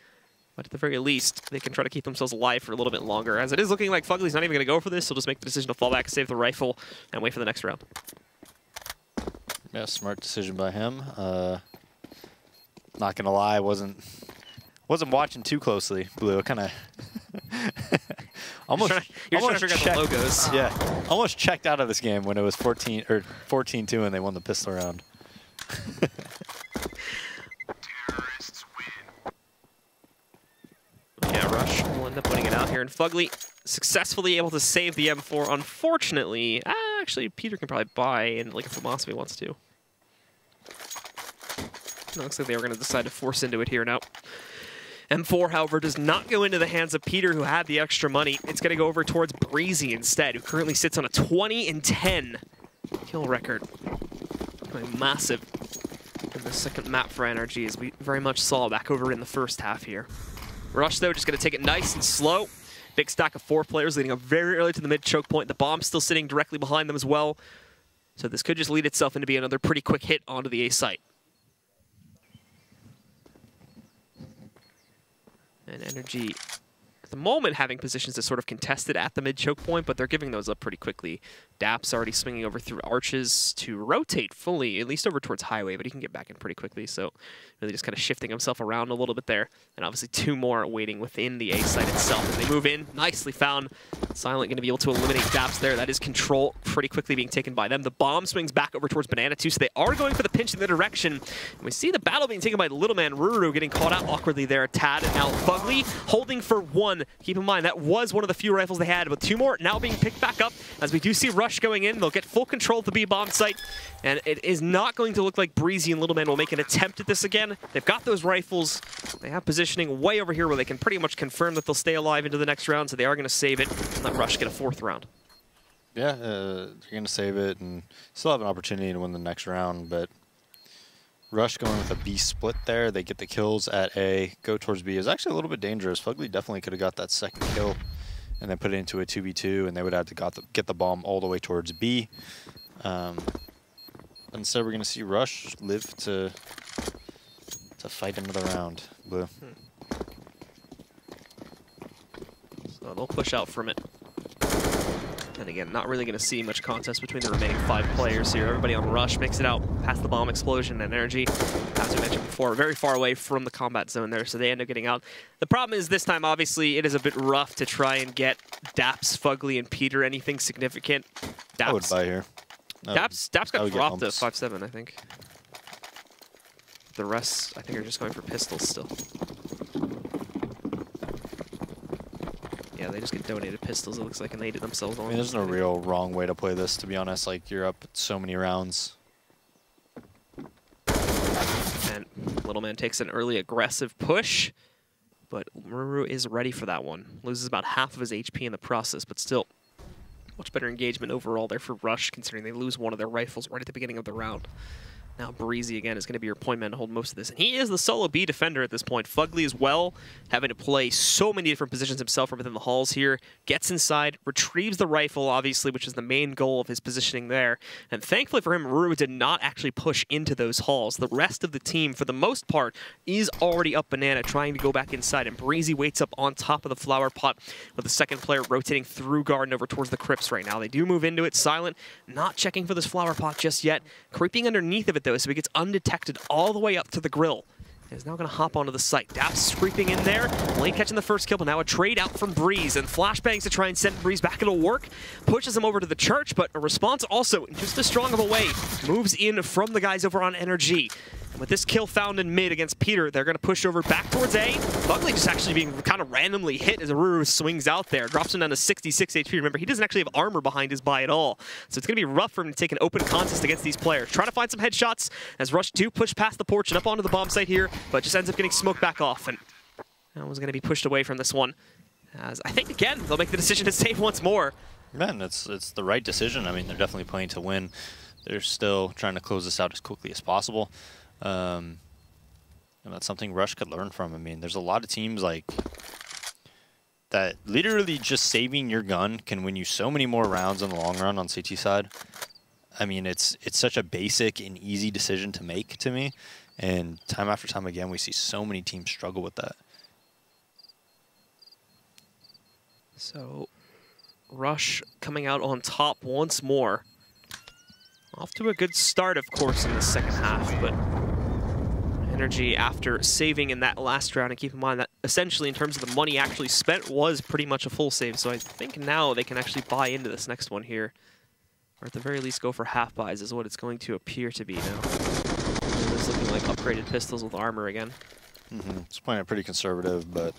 But at the very least, they can try to keep themselves alive for a little bit longer. As it is looking like Fugly's not even going to go for this, he'll just make the decision to fall back, save the rifle, and wait for the next round. Yeah, smart decision by him. Not gonna lie, wasn't watching too closely. Blue, kind of almost. You're trying to checked, figure out the logos. Yeah, almost checked out of this game when it was 14-2 and they won the pistol round. Yeah, Rush will end up putting it out here, and Fugly successfully able to save the M4. Unfortunately, actually, Peter can probably buy in like if Philosophy wants to. It looks like they were going to decide to force into it here now. M4, however, does not go into the hands of Peter, who had the extra money. It's going to go over towards Breezy instead, who currently sits on a 20-10 kill record. Massive in the second map for NRG, as we very much saw back over in the first half here. Rush, though, just going to take it nice and slow. Big stack of 4 players leading up very early to the mid-choke point. The bomb still sitting directly behind them as well. So this could just lead itself into being another pretty quick hit onto the A site. And NRG, at the moment, having positions that sort of contested at the mid-choke point, but they're giving those up pretty quickly. Dap's already swinging over through arches to rotate fully, at least over towards highway, but he can get back in pretty quickly. So really just kind of shifting himself around a little bit there. And obviously 2 more waiting within the A site itself. As they move in, nicely found. Silent going to be able to eliminate Daps there. That is control pretty quickly being taken by them. The bomb swings back over towards Banana too, so they are going for the pinch in the direction. And we see the battle being taken by the little man Ruru getting caught out awkwardly there a tad. And now Fugly holding for 1. Keep in mind, that was one of the few rifles they had, but 2 more now being picked back up. As we do see Rush going in, they'll get full control of the B bomb site. And it is not going to look like Breezy and Little Man will make an attempt at this again. They've got those rifles. They have positioning way over here where they can pretty much confirm that they'll stay alive into the next round, so they are going to save it and let Rush get a 4th round. Yeah, they're going to save it and still have an opportunity to win the next round, but Rush going with a B split there. They get the kills at A, go towards B is actually a little bit dangerous. Fugly definitely could have got that second kill and then put it into a 2v2, and they would have to get the bomb all the way towards B. Instead, we're going to see Rush live to to fight another round, Blue. So they'll push out from it. And again, not really going to see much contest between the remaining 5 players here. Everybody on Rush makes it out past the bomb explosion and NRG. As we mentioned before, very far away from the combat zone there, so they end up getting out. The problem is this time, obviously, it is a bit rough to try and get Daps, Fugly, and Peter anything significant. Daps, I would buy here. Daps got dropped at 5-7, I think. The rest, I think, are just going for pistols still. Yeah, they just get donated pistols, it looks like, and they did themselves. I mean, there's no real wrong way to play this, to be honest. Like, you're up so many rounds. And Little Man takes an early aggressive push, but Ruru is ready for that one. Loses about half of his HP in the process, but still, much better engagement overall there for Rush, considering they lose one of their rifles right at the beginning of the round. Now Breezy, again, is going to be your point man to hold most of this. And he is the solo B defender at this point. Fugly as well, having to play so many different positions himself from within the halls here. Gets inside, retrieves the rifle, obviously, which is the main goal of his positioning there. And thankfully for him, Ruru did not actually push into those halls. The rest of the team, for the most part, is already up Banana, trying to go back inside. And Breezy waits up on top of the flower pot with the second player rotating through Garden over towards the crypts right now. They do move into it. Silent, not checking for this flower pot just yet. Creeping underneath of it, though, so he gets undetected all the way up to the grill. He's now going to hop onto the site. Daps creeping in there. Lane catching the first kill, but now a trade out from Breeze. And flashbangs to try and send Breeze back. It'll work. Pushes him over to the church, but a response also, just as strong of a way, moves in from the guys over on NRG. And with this kill found in mid against Peter, they're going to push over back towards A. Fugly just actually being kind of randomly hit as Ruru swings out there. Drops him down to 66 HP. Remember, he doesn't actually have armor behind his buy at all. So it's going to be rough for him to take an open contest against these players. Trying to find some headshots as Rush do push past the porch and up onto the bomb site here, but just ends up getting smoked back off. And that was going to be pushed away from this one. As I think, again, they'll make the decision to save once more. Man, it's the right decision. I mean, they're definitely playing to win. They're still trying to close this out as quickly as possible. And that's something Rush could learn from. I mean, there's a lot of teams like that literally just saving your gun can win you so many more rounds in the long run on CT side. I mean, it's such a basic and easy decision to make to me. And time after time again, we see so many teams struggle with that. So, Rush coming out on top once more. Off to a good start, of course, in the second half, but NRG, after saving in that last round, and keep in mind that essentially in terms of the money actually spent was pretty much a full save, so I think now they can actually buy into this next one here. Or at the very least go for half buys is what it's going to appear to be now. It's looking like upgraded pistols with armor again. It's playing it pretty conservative, but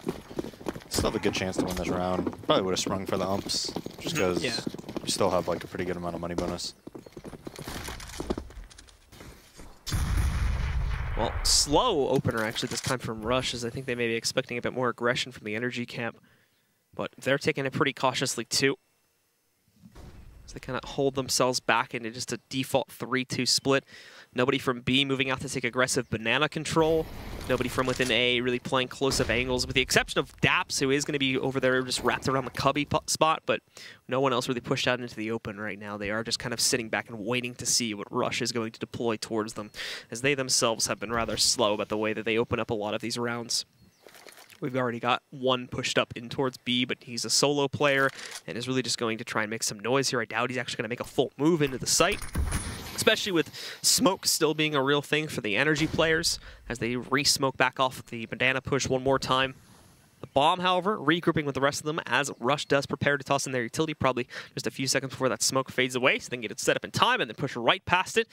still have a good chance to win this round. Probably would have sprung for the umps, just because you still have like a pretty good amount of money bonus. Well, slow opener actually this time from Rush, as I think they may be expecting a bit more aggression from the NRG camp. But they're taking it pretty cautiously too. So they kind of hold themselves back into just a default 3-2 split. Nobody from B moving out to take aggressive banana control. Nobody from within A really playing close-up angles, with the exception of Daps, who is going to be over there just wrapped around the cubby spot, but no one else really pushed out into the open right now. They are just kind of sitting back and waiting to see what Rush is going to deploy towards them, as they themselves have been rather slow about the way that they open up a lot of these rounds. We've already got one pushed up in towards B, but he's a solo player and is really just going to try and make some noise here. I doubt he's actually going to make a full move into the site, especially with smoke still being a real thing for the NRG players as they re-smoke back off the banana push one more time. The bomb, however, regrouping with the rest of them as Rush does prepare to toss in their utility, probably just a few seconds before that smoke fades away, so they can get it set up in time and then push right past it.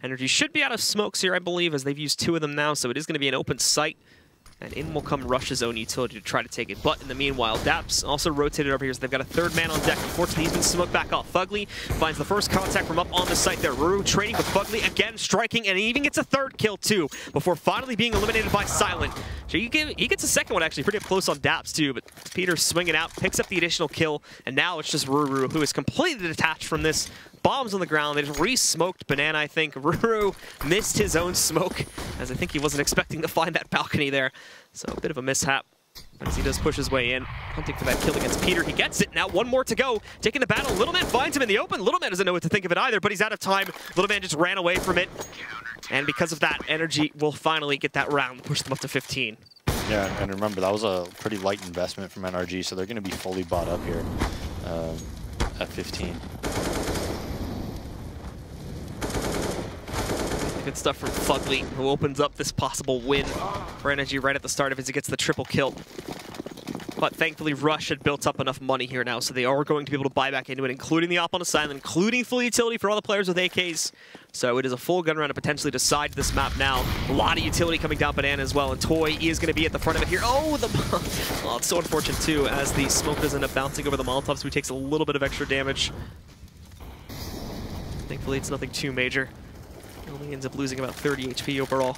NRG should be out of smokes here, I believe, as they've used 2 of them now, so it is going to be an open site. And in will come Rush's own utility to try to take it. But in the meanwhile, Daps also rotated over here, so they've got a third man on deck. Unfortunately, he's been smoked back off. Fugly finds the first contact from up on the site there. Ruru trading with Fugly, again striking, and he even gets a third kill too, before finally being eliminated by Silent. So he gets a second one actually, pretty up close on Daps too, but Peter swinging out, picks up the additional kill, and now it's just Ruru, who is completely detached from this. Bombs on the ground. They just re-smoked Banana, I think. Ruru missed his own smoke, as I think he wasn't expecting to find that balcony there. So a bit of a mishap. As he does push his way in, hunting for that kill against Peter. He gets it. Now 1 more to go. Taking the battle. Little Man finds him in the open. Little Man doesn't know what to think of it either, but he's out of time. Little Man just ran away from it. And because of that, NRG will finally get that round, push them up to 15. Yeah, and remember, that was a pretty light investment from NRG, so they're going to be fully bought up here at 15. Good stuff from Fugly, who opens up this possible win for NRG right at the start of it as he gets the triple kill. But thankfully, Rush had built up enough money here now, so they are going to be able to buy back into it, including the op on the side, including full utility for all the players with AKs. So it is a full gun round to potentially decide this map now. A lot of utility coming down Banana as well, and Toy is going to be at the front of it here. Oh, well, it's so unfortunate too, as the smoke does end up bouncing over the Molotov, so he takes a little bit of extra damage. Thankfully, it's nothing too major. He only ends up losing about 30 HP overall.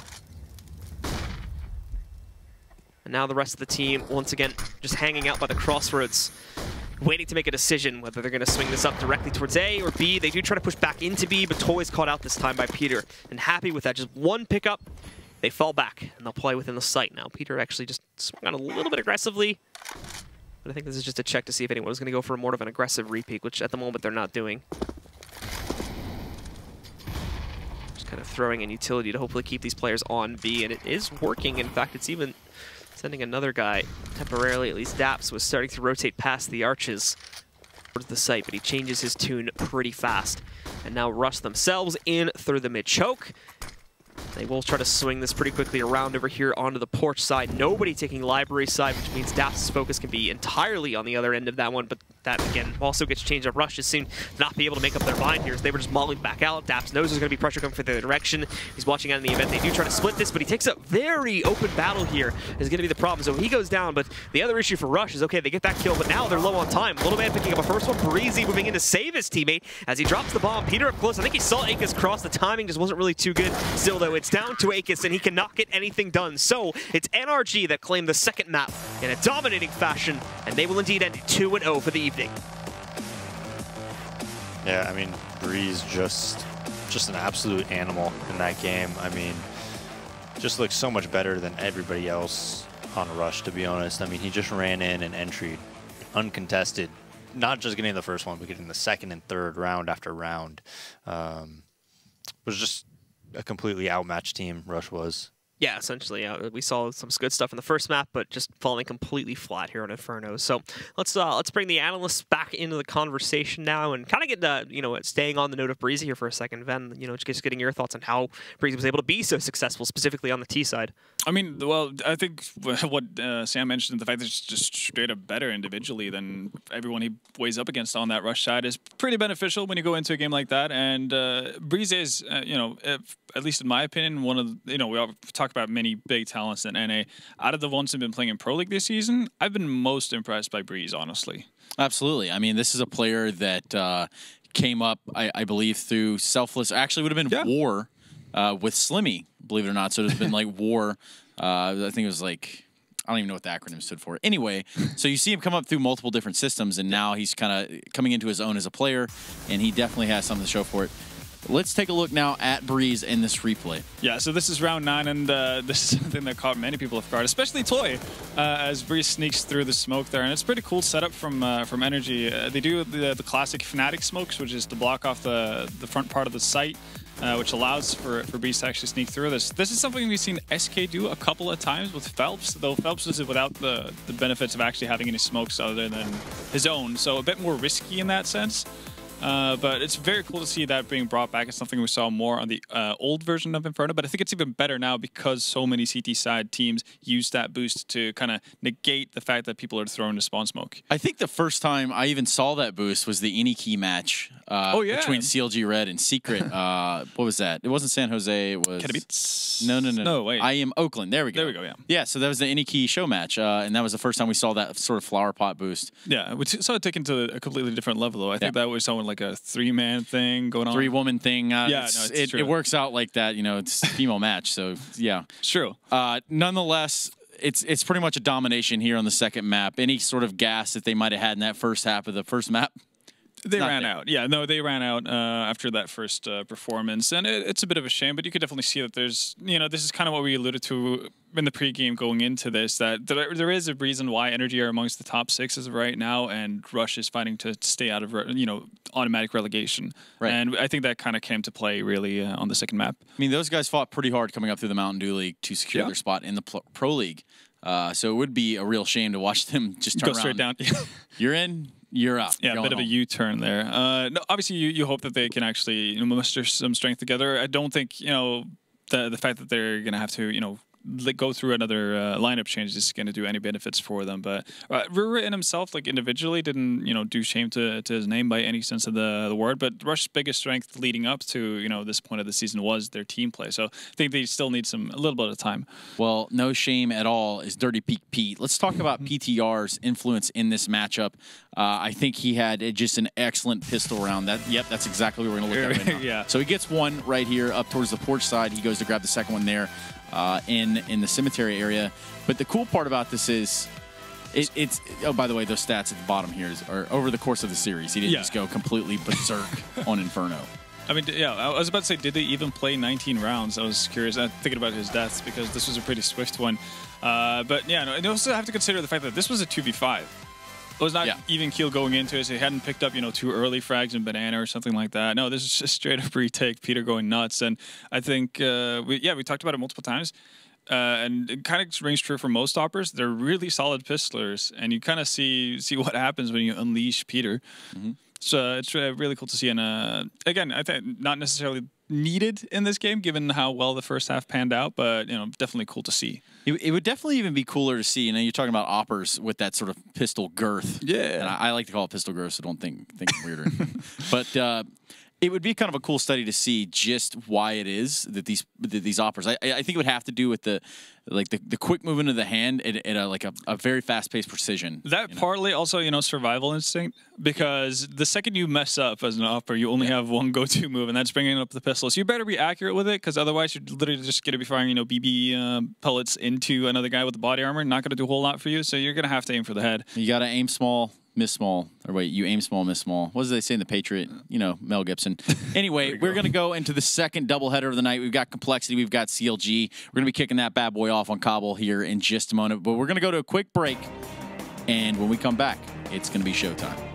And now the rest of the team, once again, just hanging out by the crossroads, waiting to make a decision whether they're going to swing this up directly towards A or B. They do try to push back into B, but Toy's caught out this time by Peter. And happy with that, just one pickup, they fall back, and they'll play within the site now. Peter actually just swung on a little bit aggressively, but I think this is just a check to see if anyone was going to go for more of an aggressive repeat, which at the moment they're not doing. Just kind of throwing in utility to hopefully keep these players on B, and it is working. In fact, it's even sending another guy temporarily. At least Daps was starting to rotate past the arches towards the site, but he changes his tune pretty fast. And now Rush themselves in through the mid-choke. They will try to swing this pretty quickly around over here onto the porch side. Nobody taking library side, which means Daps' focus can be entirely on the other end of that one, but that, again, also gets changed up. Rush just seemed to not be able to make up their mind here, as they were just mauling back out. Daps knows there's going to be pressure coming from their direction. He's watching out in the event. They do try to split this, but he takes a very open battle here. Is going to be the problem. So he goes down, but the other issue for Rush is, okay, they get that kill, but now they're low on time. Little Man picking up a first one. Breezy moving in to save his teammate as he drops the bomb. Peter up close. I think he saw Akis cross. The timing just wasn't really too good. Still, though, it's down to Akis, and he cannot get anything done. So it's NRG that claim the second map in a dominating fashion, and they will indeed end 2-0 for the evening. Yeah, I mean, Breeze just an absolute animal in that game. I mean, just looks so much better than everybody else on Rush, to be honest. I mean, he just ran in and entried uncontested, not just getting the first one, but getting the second and third round after round. Was just a completely outmatched team, Rush was. Yeah, essentially, we saw some good stuff in the first map, but just falling completely flat here on Inferno. So let's bring the analysts back into the conversation now, and kind of get staying on the note of Breezy here for a second. Ven, just getting your thoughts on how Breezy was able to be so successful, specifically on the T side. I mean, well, I think what Sam mentioned, the fact that it's just straight up better individually than everyone he weighs up against on that Rush side is pretty beneficial when you go into a game like that. And Breezy is, at least in my opinion, one of we all talk about many big talents in NA. Out of the ones who've been playing in Pro League this season, I've been most impressed by Breeze, honestly. Absolutely. I mean, this is a player that came up, I believe, through Selfless. Actually, would have been War with Slimmy, believe it or not. So it's been like War. I think it was like, I don't even know what the acronym stood for. Anyway, so you see him come up through multiple different systems, and now he's kind of coming into his own as a player, and he definitely has something to show for it. Let's take a look now at Breeze in this replay. Yeah, so this is round 9, and this is something that caught many people off guard, especially Toy, as Breeze sneaks through the smoke there. And it's a pretty cool setup from NRG. They do the classic Fnatic smokes, which is to block off the front part of the site, which allows for Breeze to actually sneak through this. This is something we've seen SK do a couple of times with Phelps, though Phelps does it without the benefits of actually having any smokes other than his own, so a bit more risky in that sense. But it's very cool to see that being brought back. It's something we saw more on the old version of Inferno, but I think it's even better now because so many CT side teams use that boost to kind of negate the fact that people are throwing the spawn smoke. I think the first time I even saw that boost was the Iniki match between CLG Red and Secret. What was that? It wasn't San Jose. It was... No, wait. I am Oakland. There we go. There we go, yeah. Yeah, so that was the Iniki show match, and that was the first time we saw that sort of flower pot boost. Yeah, we saw it taken to a completely different level, though. I think that was someone like a 3-man thing going on. 3-woman thing. Yeah, it works out like that. It's a female match, so yeah. It's true. Nonetheless, it's pretty much a domination here on the second map. Any sort of gas that they might have had in that first half of the first map, they ran out. Yeah, no, they ran out after that first performance, and it's a bit of a shame. But you could definitely see that there's, this is kind of what we alluded to in the pregame going into this that there is a reason why NRG are amongst the top 6 as of right now, and Rush is fighting to stay out of automatic relegation. Right. And I think that kind of came to play really on the second map. I mean, those guys fought pretty hard coming up through the Mountain Dew League to secure their spot in the Pro League. So it would be a real shame to watch them just turn go straight down. You're in, you're out. Yeah, a bit of a U-turn there. No, obviously, you hope that they can actually muster some strength together. I don't think the fact that they're going to have to go through another lineup change is going to do any benefits for them. But Rura in himself, like individually, didn't do shame to his name by any sense of the word. But Rush's biggest strength leading up to this point of the season was their team play. So I think they still need a little bit of time. Well, no shame at all is Dirty Peak Pete. Let's talk about PTR's influence in this matchup. I think he had just an excellent pistol round. Yep, that's exactly what we're going to look at right now. Yeah. So he gets one right here up towards the porch side. He goes to grab the second one there. In the cemetery area. But the cool part about this is it's oh, by the way, those stats at the bottom here are over the course of the series. He didn't just go completely berserk on Inferno. I mean, yeah, I was about to say, did they even play 19 rounds? I was curious. I'm thinking about his deaths because this was a pretty swift one. But yeah, no, and you also have to consider the fact that this was a 2v5. It was not even kill going into it. So he hadn't picked up, too early frags in banana or something like that. No, this is just straight up retake. Peter going nuts, and I think we talked about it multiple times, and it kind of rings true for most oppers. They're really solid pistolers, and you kind of see what happens when you unleash Peter. So it's really cool to see. And again, I think not necessarily needed in this game, given how well the first half panned out, but definitely cool to see. It would definitely even be cooler to see. You're talking about oppers with that sort of pistol girth. Yeah, and I like to call it pistol girth, so don't think I'm weirder. But it would be kind of a cool study to see just why it is that these oppers. I think it would have to do with the quick movement of the hand at a very fast-paced precision. That partly also survival instinct, because the second you mess up as an opper, you only have one go-to move, and that's bringing up the pistol. So you better be accurate with it, because otherwise you're literally just going to be firing BB pellets into another guy with the body armor. Not going to do a whole lot for you, so you're going to have to aim for the head. You got to aim small, miss small. Or wait, you aim small, miss small. What does they say in The Patriot? Mel Gibson. Anyway, we're going to go into the second doubleheader of the night. We've got Complexity. We've got CLG. We're going to be kicking that bad boy off on Cobble here in just a moment. But we're going to go to a quick break. And when we come back, it's going to be showtime.